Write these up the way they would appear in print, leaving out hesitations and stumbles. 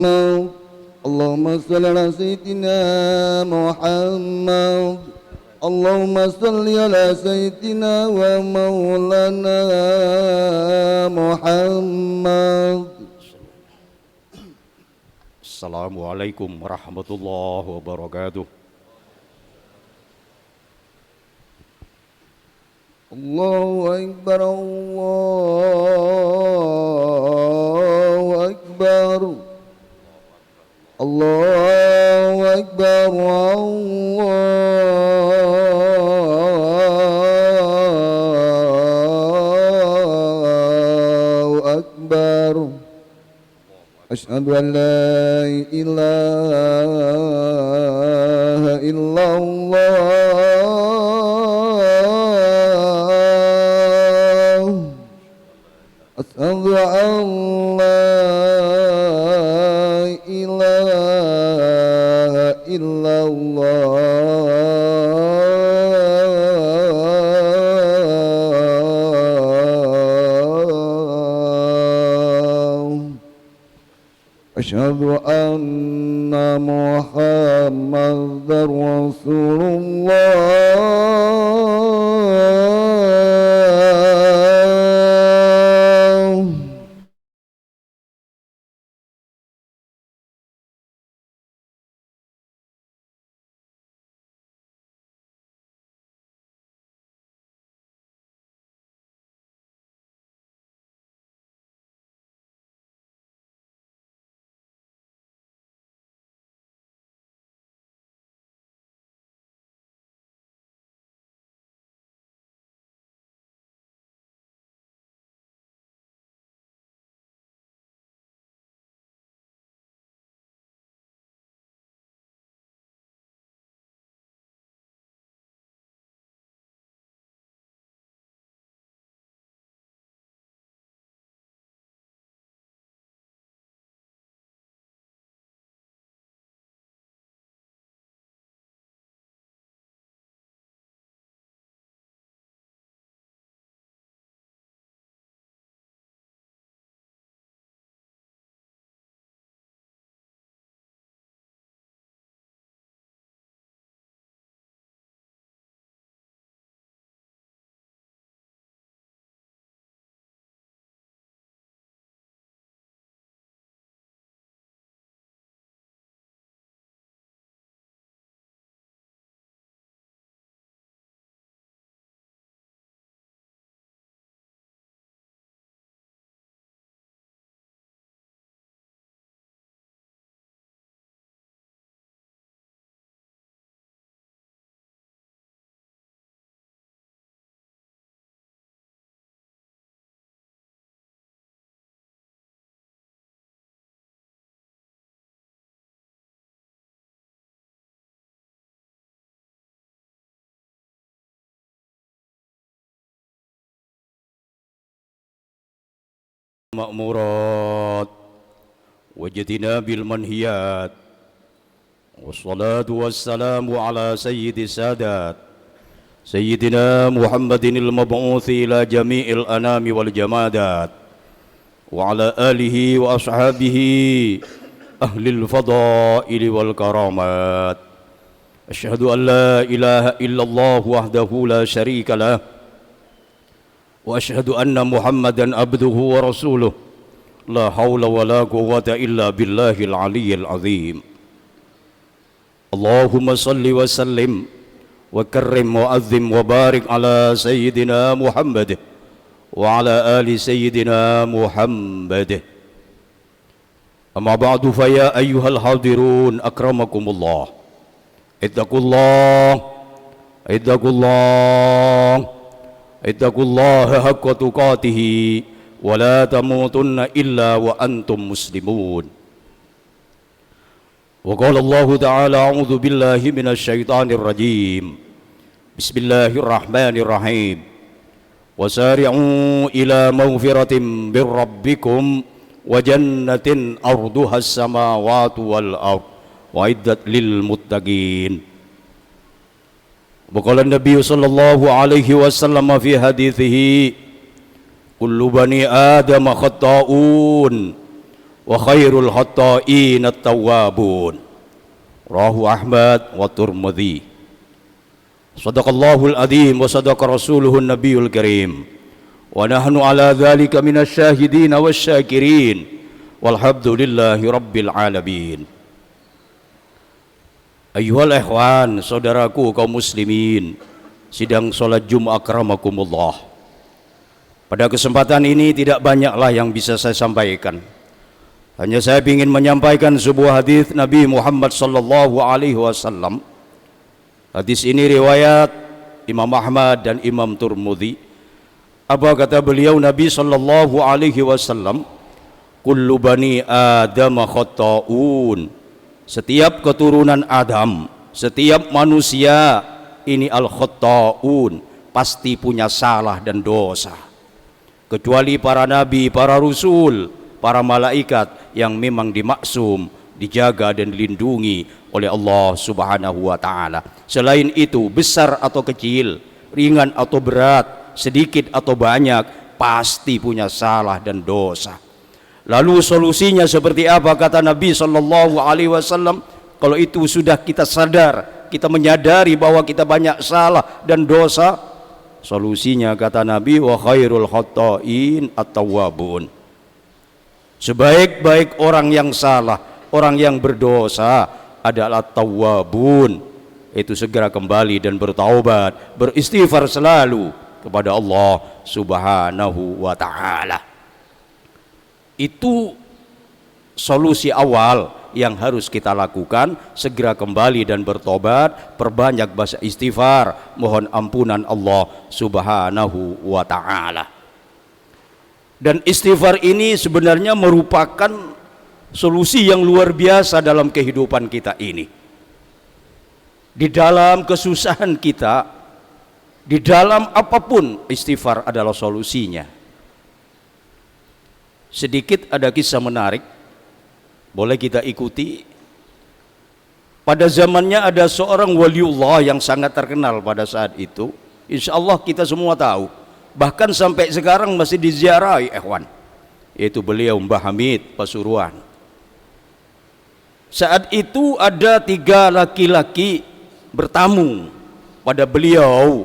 اللهم صل على سيدنا محمد. اللهم صل على سيدنا ومولانا محمد. Assalamualaikum warahmatullahi wabarakatuh. Allahu Akbar, Allahu Akbar, Allahu Akbar, Allahu Akbar. Asyhadu an la ilaha illallah. Asyhadu an la ilaha illallah. Asyhadu anna Muhammadar Rasulullah. Ma'murat wajtinabil manhiyat wassalatu wassalamu ala sayyidis sadat sayyidina Muhammadinil mab'uthi ila jami'il anami wal jamadat wa ala alihi wa ashabihi ahlil fadaili wal karamat. Asyhadu an la ilaha illallah wahdahu la syarika lah wa asyhadu anna Muhammadan abduhu wa rasuluh la hawla wa la quwwata illa billahil aliyyil azim. Allahumma salli wa sallim wa karrim wa azim wa barik ala sayyidina Muhammad wa ala ali sayyidina Muhammad. Amma ba'du, fa ya ayyuhal hadirun akramakumullah. Ittaqullah ittaqullaha haqqa tuqatih wa la tamutunna illa wa antum muslimun. Wa qala Allah ta'ala a'udzu billahi minasy syaithanir rajim. Bismillahirrahmanirrahim. Wasari'u ila maghfiratin bir rabbikum wa jannatin arduhas samawati wal ardh wa iddat lil muttaqin. Waqala Nabi sallallahu alaihi wasallam fi hadithihi kullu bani adam khata'un wa khairul khatta'in at-tawwabun. Rawahu Ahmad wa Tirmidzi. Shadaqallahul adzim wa sadaqa rasuluhun nabiyul karim. Wa nahnu ala dzalika minasyahidin wasyakirin. Walhamdulillahi rabbil alamin. Ayyuhal ikhwan, saudaraku kaum muslimin, sidang salat Jumat akramakumullah. Pada kesempatan ini tidak banyaklah yang bisa saya sampaikan. Hanya saya ingin menyampaikan sebuah hadis Nabi Muhammad sallallahu alaihi wasallam. Hadis ini riwayat Imam Ahmad dan Imam Tirmidzi. Apa kata beliau Nabi sallallahu alaihi wasallam? Kullu bani Adam khata'un. Setiap keturunan Adam, setiap manusia ini al-khata'un, pasti punya salah dan dosa. Kecuali para nabi, para rasul, para malaikat yang memang dimaksum, dijaga dan dilindungi oleh Allah Subhanahu wa taala. Selain itu, besar atau kecil, ringan atau berat, sedikit atau banyak, pasti punya salah dan dosa. Lalu solusinya seperti apa kata Nabi sallallahu alaihi wasallam? Kalau itu sudah kita sadar, kita menyadari bahwa kita banyak salah dan dosa, solusinya kata Nabi, wa khairul khatta'in at-tawwabun. Sebaik-baik orang yang salah, orang yang berdosa adalah tawwabun, itu segera kembali dan bertaubat, beristighfar selalu kepada Allah Subhanahu wa taala. Itu solusi awal yang harus kita lakukan, segera kembali dan bertobat, perbanyak baca istighfar, mohon ampunan Allah Subhanahu wa taala. Dan istighfar ini sebenarnya merupakan solusi yang luar biasa dalam kehidupan kita ini. Di dalam kesusahan kita, di dalam apapun, istighfar adalah solusinya. Sedikit ada kisah menarik, boleh kita ikuti. Pada zamannya ada seorang waliullah yang sangat terkenal pada saat itu. Insya Allah kita semua tahu, bahkan sampai sekarang masih diziarahi ikhwan, yaitu beliau Mbah Hamid Pasuruan. Saat itu ada 3 laki-laki bertamu pada beliau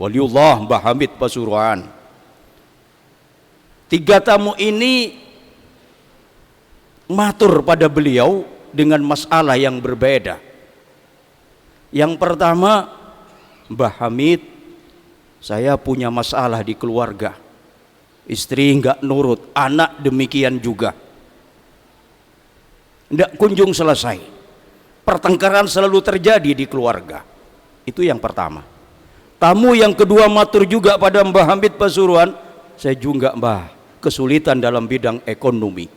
waliullah Mbah Hamid Pasuruan. 3 tamu ini matur pada beliau dengan masalah yang berbeda. Yang pertama, Mbah Hamid, saya punya masalah di keluarga. Istri enggak nurut, anak demikian juga. Enggak kunjung selesai. Pertengkaran selalu terjadi di keluarga. Itu yang pertama. Tamu yang kedua matur juga pada Mbah Hamid Pasuruan, saya juga Mbah, kesulitan dalam bidang ekonomi.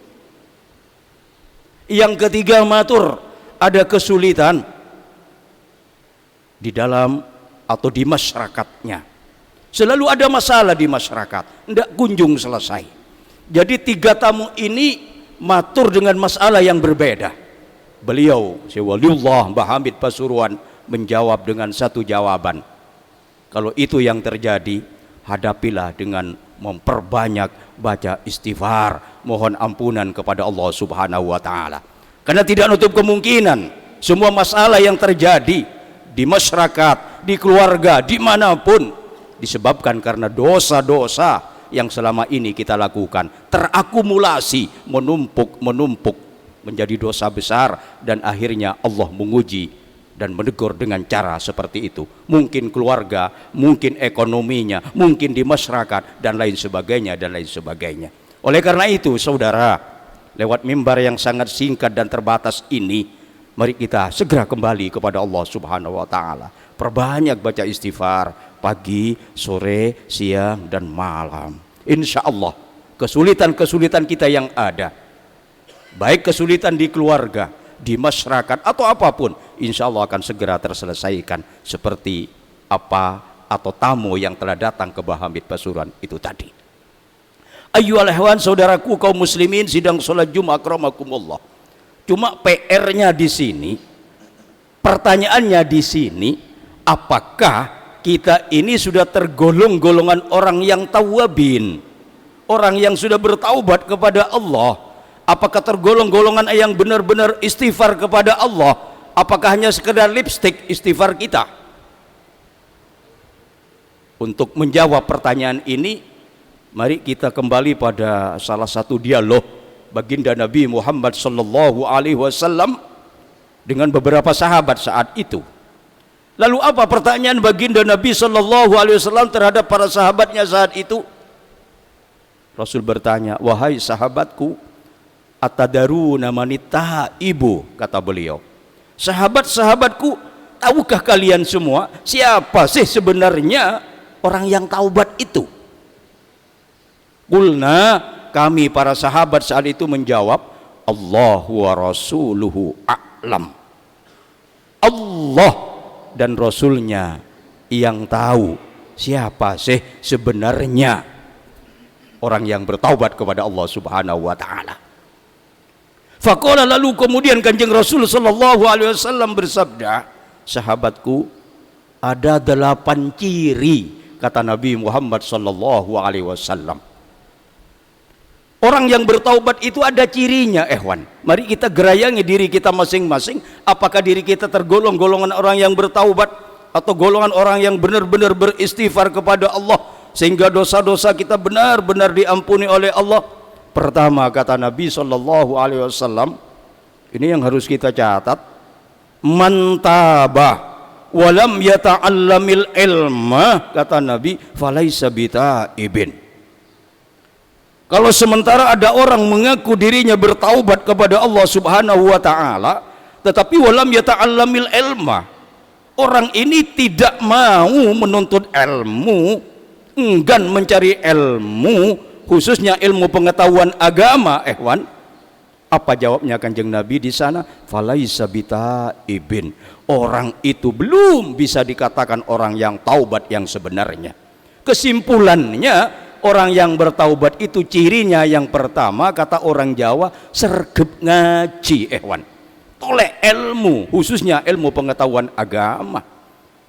Yang ketiga matur, ada kesulitan di dalam atau di masyarakatnya. Selalu ada masalah di masyarakat, tidak kunjung selesai. Jadi 3 tamu ini matur dengan masalah yang berbeda. Beliau, Syekh Waliullah Mbah Hamid Pasuruan, menjawab dengan satu jawaban. Kalau itu yang terjadi, hadapilah dengan memperbanyak baca istighfar, mohon ampunan kepada Allah Subhanahu wa taala. Karena tidak nutup kemungkinan semua masalah yang terjadi di masyarakat, di keluarga, dimanapun disebabkan karena dosa-dosa yang selama ini kita lakukan, terakumulasi, menumpuk menjadi dosa besar, dan akhirnya Allah menguji dan menegur dengan cara seperti itu. Mungkin keluarga, mungkin ekonominya, mungkin di masyarakat, dan lain sebagainya, dan lain sebagainya. Oleh karena itu saudara, lewat mimbar yang sangat singkat dan terbatas ini, mari kita segera kembali kepada Allah Subhanahu wa taala. Perbanyak baca istighfar pagi, sore, siang, dan malam. Insya Allah kesulitan-kesulitan kita yang ada, baik kesulitan di keluarga, di masyarakat, atau apapun, insya Allah akan segera terselesaikan seperti apa atau tamu yang telah datang ke Mbah Hamid Pasuruan itu tadi. Ayyuhal ikhwan, saudaraku kaum muslimin, sidang salat Jumat akramakumullah. Cuma PR-nya di sini, pertanyaannya di sini, apakah kita ini sudah tergolong golongan orang yang tawabin, orang yang sudah bertaubat kepada Allah, Apakah tergolong golongan yang benar-benar istighfar kepada Allah? Apakah hanya sekedar lipstik istighfar kita? Untuk menjawab pertanyaan ini, mari kita kembali pada salah satu dialog baginda Nabi Muhammad sallallahu alaihi wasallam dengan beberapa sahabat saat itu. Lalu apa pertanyaan baginda Nabi sallallahu alaihi wasallam terhadap para sahabatnya saat itu? Rasul bertanya, "Wahai sahabatku, atadaruna manita ibu," kata beliau. "Sahabat-sahabatku, tahukah kalian semua siapa sih sebenarnya orang yang taubat itu?" Qulna, kami para sahabat saat itu menjawab, "Allahu wa rasuluhu a'lam." Allah dan Rasulnya yang tahu siapa sih sebenarnya orang yang bertaubat kepada Allah subhanahu wa ta'ala. Faqala, lalu kemudian Kanjeng Rasul sallallahu alaihi wasallam bersabda, "Sahabatku, ada 8 ciri," kata Nabi Muhammad sallallahu alaihi wasallam. Orang yang bertaubat itu ada cirinya, ehwan. Mari kita gerayangi diri kita masing-masing. Apakah diri kita tergolong golongan orang yang bertaubat atau golongan orang yang benar-benar beristighfar kepada Allah sehingga dosa-dosa kita benar-benar diampuni oleh Allah? Pertama, kata Nabi sallallahu alaihi wasallam, ini yang harus kita catat, "Man tabah walam yata'allamil ilma," kata Nabi, "falaisa bitaibin." Kalau sementara ada orang mengaku dirinya bertaubat kepada Allah subhanahu wa ta'ala, tetapi walam yata'allamil ilma, orang ini tidak mau menuntut ilmu, enggan mencari ilmu, khususnya ilmu pengetahuan agama, ehwan. Apa jawabnya Kanjeng Nabi di sana? Falaisa bitaibin. Orang itu belum bisa dikatakan orang yang taubat yang sebenarnya. Kesimpulannya, orang yang bertaubat itu cirinya yang pertama, kata orang Jawa, sergep ngaji, ehwan. Toleh ilmu, khususnya ilmu pengetahuan agama.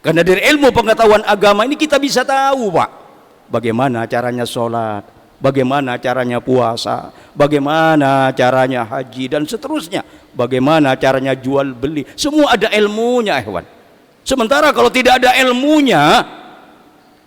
Karena dari ilmu pengetahuan agama ini kita bisa tahu, Pak, bagaimana caranya sholat, bagaimana caranya puasa, bagaimana caranya haji, dan seterusnya. Bagaimana caranya jual beli. Semua ada ilmunya, ehwan. Sementara kalau tidak ada ilmunya,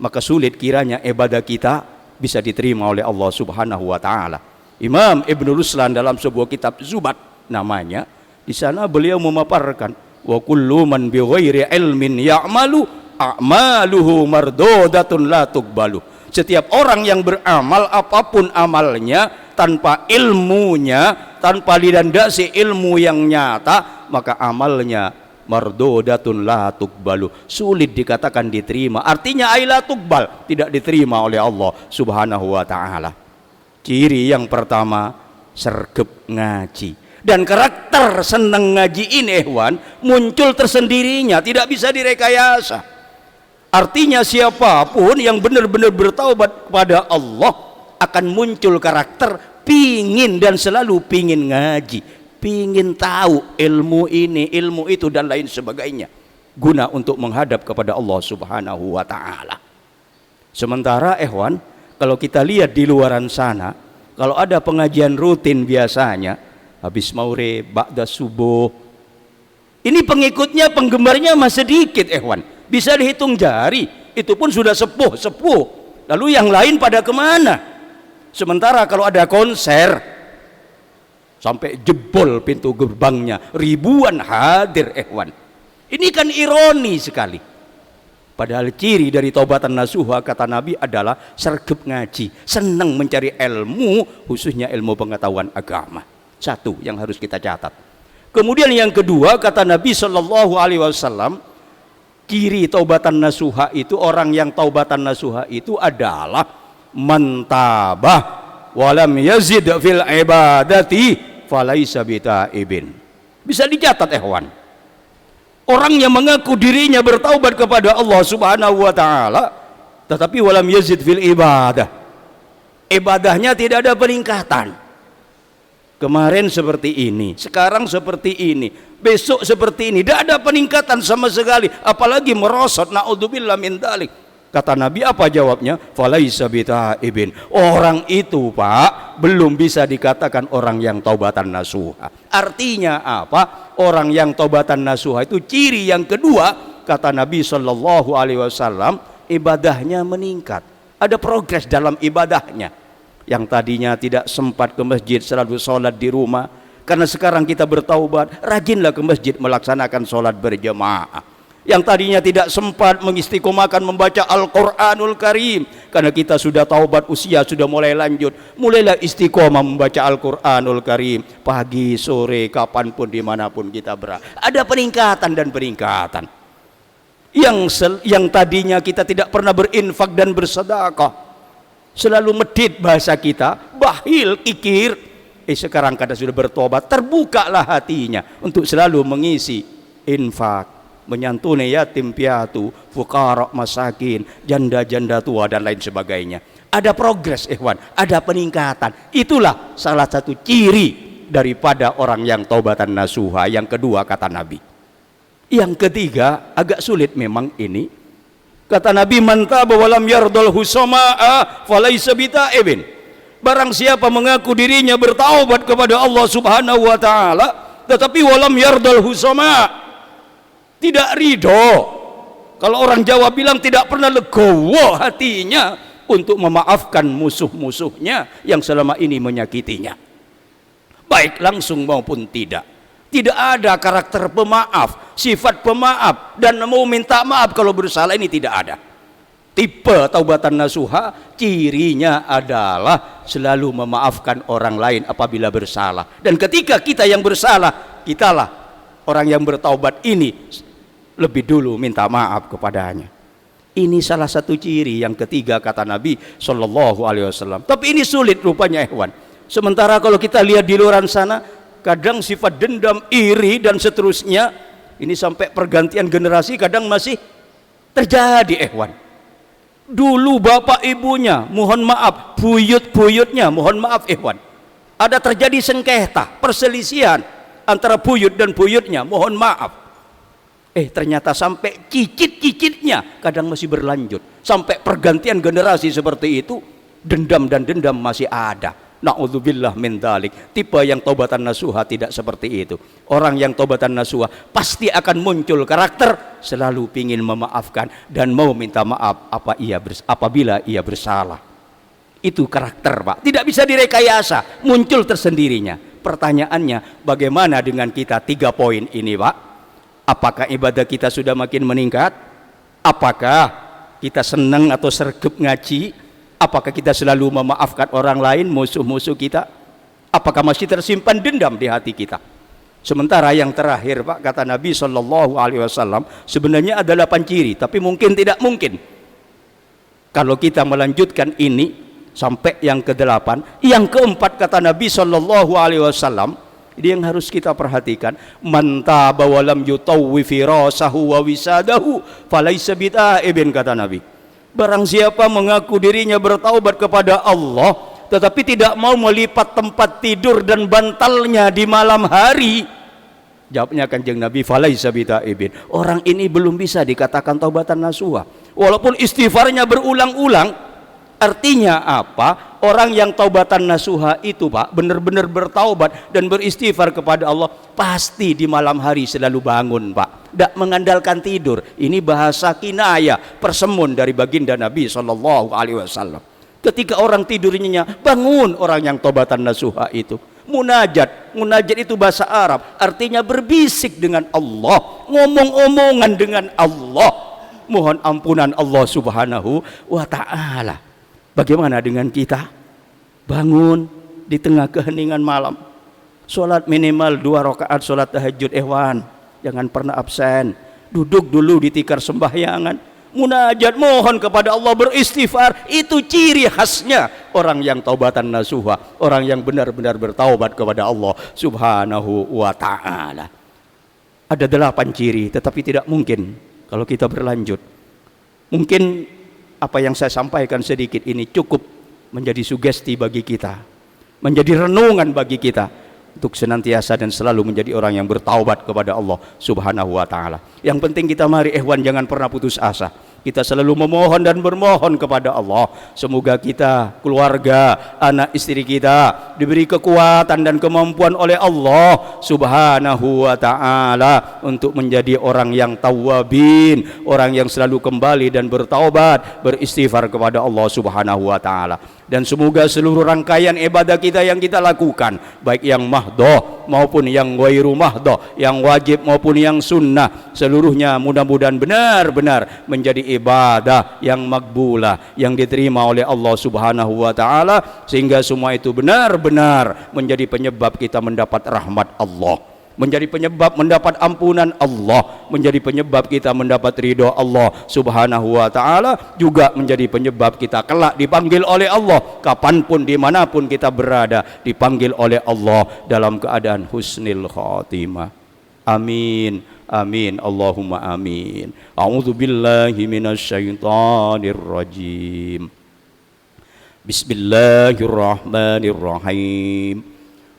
maka sulit kiranya ibadah kita bisa diterima oleh Allah subhanahu wa ta'ala. Imam Ibn Ruslan dalam sebuah kitab Zubat namanya, di sana beliau memaparkan, "Wa kullu man bi ghairi ilmin ya'malu a'maluhu mardudatun la tuqbalu." Setiap orang yang beramal apapun amalnya tanpa ilmunya, tanpa dilandasi ilmu yang nyata, maka amalnya mardudatun la tuqbalu, sulit dikatakan diterima. Artinya la tuqbal, tidak diterima oleh Allah subhanahu wa ta'ala. Ciri yang pertama, sergep ngaji. Dan karakter senang ngaji ini, ehwan, muncul tersendirinya, tidak bisa direkayasa. Artinya siapapun yang benar-benar bertaubat kepada Allah akan muncul karakter pingin dan selalu pingin ngaji, pingin tahu ilmu ini, ilmu itu, dan lain sebagainya, guna untuk menghadap kepada Allah subhanahu wa ta'ala. Sementara, ehwan, kalau kita lihat di luaran sana, kalau ada pengajian rutin biasanya, habis maghrib, ba'da subuh, ini pengikutnya, penggemarnya masih sedikit, ehwan. Bisa dihitung jari, itu pun sudah sepuh-sepuh. Lalu yang lain pada kemana? Sementara kalau ada konser, sampai jebol pintu gerbangnya, ribuan hadir, ehwan. Ini kan ironi sekali. Padahal ciri dari taubatan nasuha, kata Nabi, adalah sergep ngaji, senang mencari ilmu, khususnya ilmu pengetahuan agama. Satu yang harus kita catat. Kemudian yang kedua, kata Nabi sallallahu alaihi wasallam, ciri taubatan nasuha itu, orang yang taubatan nasuha itu adalah mantabah walam yazid fil ibadati falaisa bitaibin. Bisa dicatat, ehwan. Orang yang mengaku dirinya bertaubat kepada Allah subhanahu wa ta'ala, tetapi walam yazid fil ibadah, ibadahnya tidak ada peningkatan. Kemarin seperti ini, sekarang seperti ini, besok seperti ini, tidak ada peningkatan sama sekali, apalagi merosot, naudzubillah min dzalik. Kata Nabi, apa jawabnya? Falaisa bitaibin. Orang itu, Pak, belum bisa dikatakan orang yang taubatan nasuha. Artinya apa? Orang yang taubatan nasuha itu ciri yang kedua, kata Nabi Shallallahu Alaihi Wasallam, ibadahnya meningkat. Ada progres dalam ibadahnya. Yang tadinya tidak sempat ke masjid, selalu sholat di rumah. Karena sekarang kita bertaubat, rajinlah ke masjid melaksanakan sholat berjamaah. Yang tadinya tidak sempat mengistiqomahkan membaca Al-Quranul Karim, karena kita sudah taubat, usia sudah mulai lanjut, mulailah istiqomah membaca Al-Quranul Karim pagi, sore, kapanpun, dimanapun kita berada. Ada peningkatan dan peningkatan. Yang tadinya kita tidak pernah berinfak dan bersedekah, selalu medit bahasa kita, bakhil, kikir, sekarang kadang sudah bertobat, terbukalah hatinya untuk selalu mengisi infak, menyantuni yatim piatu, fuqara, masakin, janda-janda tua dan lain sebagainya. Ada progres, ikhwan, ada peningkatan. Itulah salah satu ciri daripada orang yang taubatan nasuha. Yang kedua, kata Nabi. Yang ketiga agak sulit memang ini. Kata Nabi, man taba wa lam yardal husama'a falaisa bitaibin. Barang siapa mengaku dirinya bertaubat kepada Allah Subhanahu wa taala, tetapi walam yardal husama', tidak ridho. Kalau orang Jawa bilang tidak pernah legowo hatinya untuk memaafkan musuh-musuhnya yang selama ini menyakitinya, baik langsung maupun tidak. Tidak ada karakter pemaaf, sifat pemaaf dan mau minta maaf kalau bersalah, ini tidak ada. Tipe taubatan nasuha cirinya adalah selalu memaafkan orang lain apabila bersalah. Dan ketika kita yang bersalah, kitalah orang yang bertaubat ini lebih dulu minta maaf kepadanya. Ini salah satu ciri yang ketiga, kata Nabi Shallallahu Alaihi Wasallam. Tapi ini sulit rupanya, ikhwan. Sementara kalau kita lihat di luar sana, kadang sifat dendam, iri dan seterusnya, ini sampai pergantian generasi kadang masih terjadi, ikhwan. Dulu bapak ibunya mohon maaf, buyut-buyutnya mohon maaf, ikhwan, ada terjadi sengketa, perselisihan antara buyut dan buyutnya, mohon maaf. Ternyata sampai cicit-cicitnya kadang masih berlanjut. Sampai pergantian generasi seperti itu, dendam dan dendam masih ada. Na'udzubillah min dzalik. Tipe yang taubatan nasuha tidak seperti itu. Orang yang taubatan nasuha pasti akan muncul karakter selalu ingin memaafkan dan mau minta maaf apabila ia bersalah. Itu karakter, Pak. Tidak bisa direkayasa, muncul tersendirinya. Pertanyaannya, bagaimana dengan kita 3 poin ini, Pak? Apakah ibadah kita sudah makin meningkat? Apakah kita senang atau sergap ngaji? Apakah kita selalu memaafkan orang lain, musuh-musuh kita? Apakah masih tersimpan dendam di hati kita? Sementara yang terakhir, Pak, kata Nabi Shallallahu Alaihi Wasallam, sebenarnya ada 8 ciri, tapi mungkin tidak mungkin kalau kita melanjutkan ini sampai yang ke-8. Yang keempat, kata Nabi Shallallahu Alaihi Wasallam, ini yang harus kita perhatikan. Man taba wa lam yutawwi firasahu wa wisadahu falaisa bitaibin, kata Nabi. Barang siapa mengaku dirinya bertaubat kepada Allah tetapi tidak mau melipat tempat tidur dan bantalnya di malam hari, jawabnya Kanjeng Nabi, falaisa bitaibin. Orang ini belum bisa dikatakan taubatan nasuha walaupun istighfarnya berulang-ulang. Artinya apa? Orang yang taubatan nasuha itu, Pak, benar-benar bertaubat dan beristighfar kepada Allah, pasti di malam hari selalu bangun, Pak. Tidak mengandalkan tidur. Ini bahasa kinaya, persemun dari baginda Nabi Shallallahu Alaihi Wasallam. Ketika orang tidurnya, bangun orang yang taubatan nasuha itu. Munajat, munajat itu bahasa Arab, artinya berbisik dengan Allah, ngomong-omongan dengan Allah, mohon ampunan Allah Subhanahu wa Ta'ala. Bagaimana dengan kita? Bangun di tengah keheningan malam, sholat minimal 2 rakaat sholat tahajud, jangan pernah absen. Duduk dulu di tikar sembahyangan, munajat, mohon kepada Allah, beristighfar. Itu ciri khasnya orang yang taubatan nasuha, orang yang benar-benar bertaubat kepada Allah Subhanahu wa Ta'ala. Ada 8 ciri, tetapi tidak mungkin kalau kita berlanjut. Mungkin apa yang saya sampaikan sedikit ini cukup menjadi sugesti bagi kita, menjadi renungan bagi kita. untuk senantiasa dan selalu menjadi orang yang bertaubat kepada Allah Subhanahu wa taala. Yang penting kita mari ikhwan jangan pernah putus asa. Kita selalu memohon dan bermohon kepada Allah. Semoga kita, keluarga, anak istri kita diberi kekuatan dan kemampuan oleh Allah Subhanahu wa ta'ala untuk menjadi orang yang tawwabin, orang yang selalu kembali dan bertaubat, beristighfar kepada Allah Subhanahu wa ta'ala. Dan semoga seluruh rangkaian ibadah kita yang kita lakukan, baik yang mahdoh maupun yang ghairu mahdoh, yang wajib maupun yang sunnah, seluruhnya mudah-mudahan benar-benar menjadi ibadah yang makbulah, yang diterima oleh Allah Subhanahu wa ta'ala, sehingga semua itu benar-benar menjadi penyebab kita mendapat rahmat Allah, menjadi penyebab mendapat ampunan Allah, menjadi penyebab kita mendapat ridho Allah Subhanahu wa ta'ala, juga menjadi penyebab kita kelak dipanggil oleh Allah kapanpun dimanapun kita berada, dipanggil oleh Allah dalam keadaan husnil khatimah. Amin, amin, Allahumma amin. A'udzu billahi minasyaitonir rajim. Bismillahirrahmanirrahim.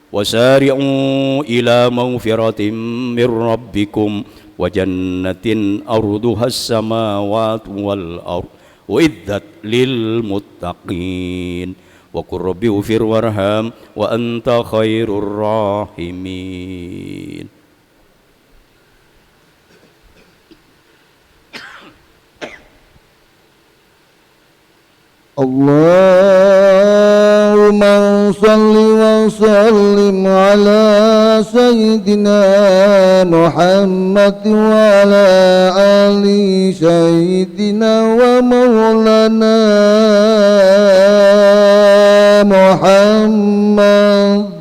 وسارعوا إلى مغفرة من ربكم وجنة أرضها السماوات والأرض أعدت للمتقين وقل رب اغفر وارحم وأنت خير الراحمين. Allahumma salli wa sallim ala sayyidina Muhammad wa ala ali sayyidina wa maulana Muhammad.